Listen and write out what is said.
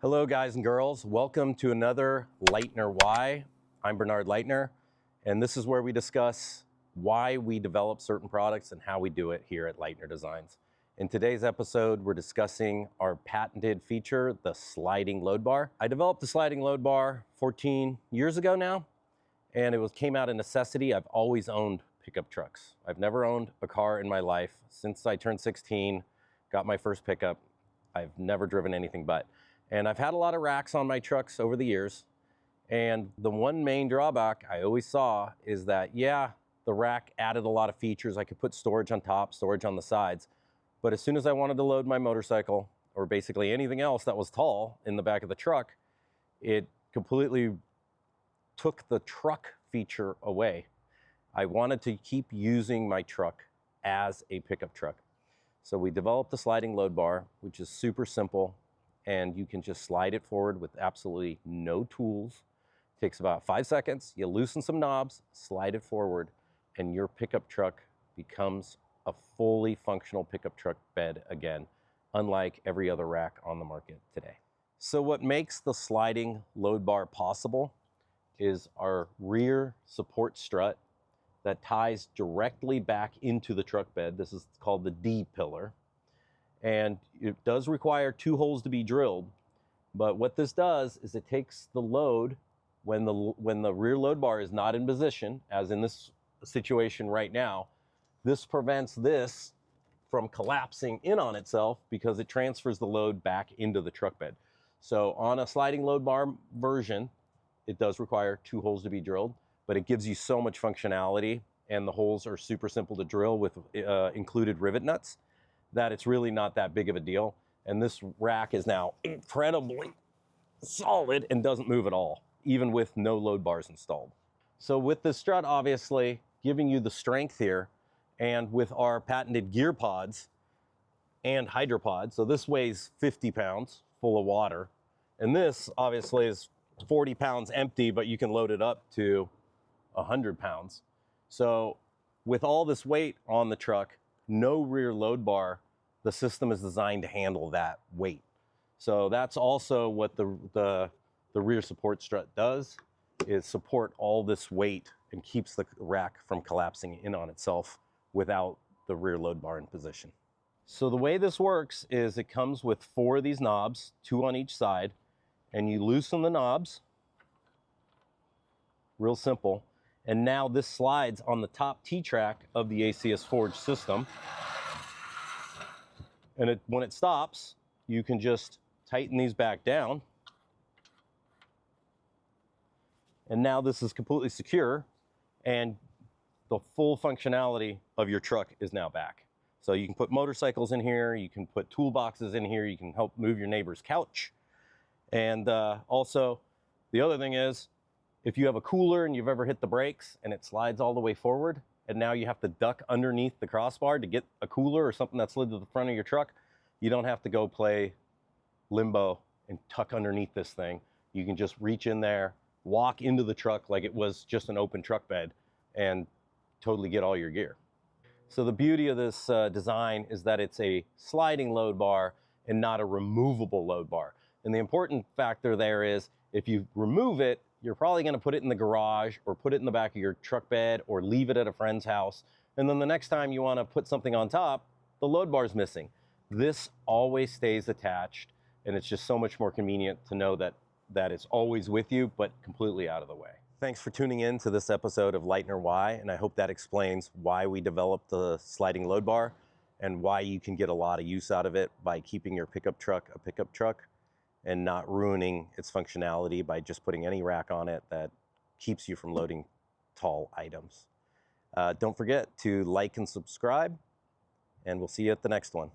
Hello guys and girls, welcome to another Leitner Why. I'm Bernhard Leitner, and this is where we discuss why we develop certain products and how we do it here at Leitner Designs. In today's episode, we're discussing our patented feature, the sliding load bar. I developed the sliding load bar 14 years ago now, and it came out of necessity. I've always owned pickup trucks. I've never owned a car in my life. Since I turned 16, got my first pickup, I've never driven anything but. And I've had a lot of racks on my trucks over the years. And the one main drawback I always saw is that, yeah, the rack added a lot of features. I could put storage on top, storage on the sides. But as soon as I wanted to load my motorcycle, or basically anything else that was tall in the back of the truck, it completely took the truck feature away. I wanted to keep using my truck as a pickup truck. So we developed the sliding load bar, which is super simple. And you can just slide it forward with absolutely no tools. It takes about 5 seconds. You loosen some knobs, slide it forward, and your pickup truck becomes a fully functional pickup truck bed again, unlike every other rack on the market today. So what makes the sliding load bar possible is our rear support strut that ties directly back into the truck bed. This is called the D pillar. And it does require 2 holes to be drilled. But what this does is it takes the load when the rear load bar is not in position, as in this situation right now. This prevents this from collapsing in on itself because it transfers the load back into the truck bed. So on a sliding load bar version, it does require 2 holes to be drilled, but it gives you so much functionality, and the holes are super simple to drill with included rivet nuts, that it's really not that big of a deal. And this rack is now incredibly solid and doesn't move at all, even with no load bars installed. So with the strut obviously giving you the strength here, and with our patented gear pods and hydropods, so this weighs 50 pounds full of water, and this obviously is 40 pounds empty, but you can load it up to 100 pounds. So with all this weight on the truck, no rear load bar, the system is designed to handle that weight. So that's also what the rear support strut does, is support all this weight and keeps the rack from collapsing in on itself without the rear load bar in position. So the way this works is it comes with 4 of these knobs, 2 on each side, and you loosen the knobs, real simple. And now this slides on the top T-track of the ACS Forge system. And when it stops, you can just tighten these back down. And now this is completely secure, and the full functionality of your truck is now back. So you can put motorcycles in here, you can put toolboxes in here, you can help move your neighbor's couch. And also, the other thing is, if you have a cooler and you've ever hit the brakes and it slides all the way forward, and now you have to duck underneath the crossbar to get a cooler or something that slid to the front of your truck, you don't have to go play limbo and tuck underneath this thing. You can just reach in there, walk into the truck like it was just an open truck bed, and totally get all your gear. So the beauty of this design is that it's a sliding load bar and not a removable load bar. And the important factor there is, if you remove it, you're probably going to put it in the garage or put it in the back of your truck bed or leave it at a friend's house. And then the next time you want to put something on top, the load bar is missing. This always stays attached, and it's just so much more convenient to know that it's always with you, but completely out of the way. Thanks for tuning in to this episode of Leitner Why, and I hope that explains why we developed the sliding load bar and why you can get a lot of use out of it by keeping your pickup truck a pickup truck and not ruining its functionality by just putting any rack on it that keeps you from loading tall items. Don't forget to like and subscribe, and we'll see you at the next one.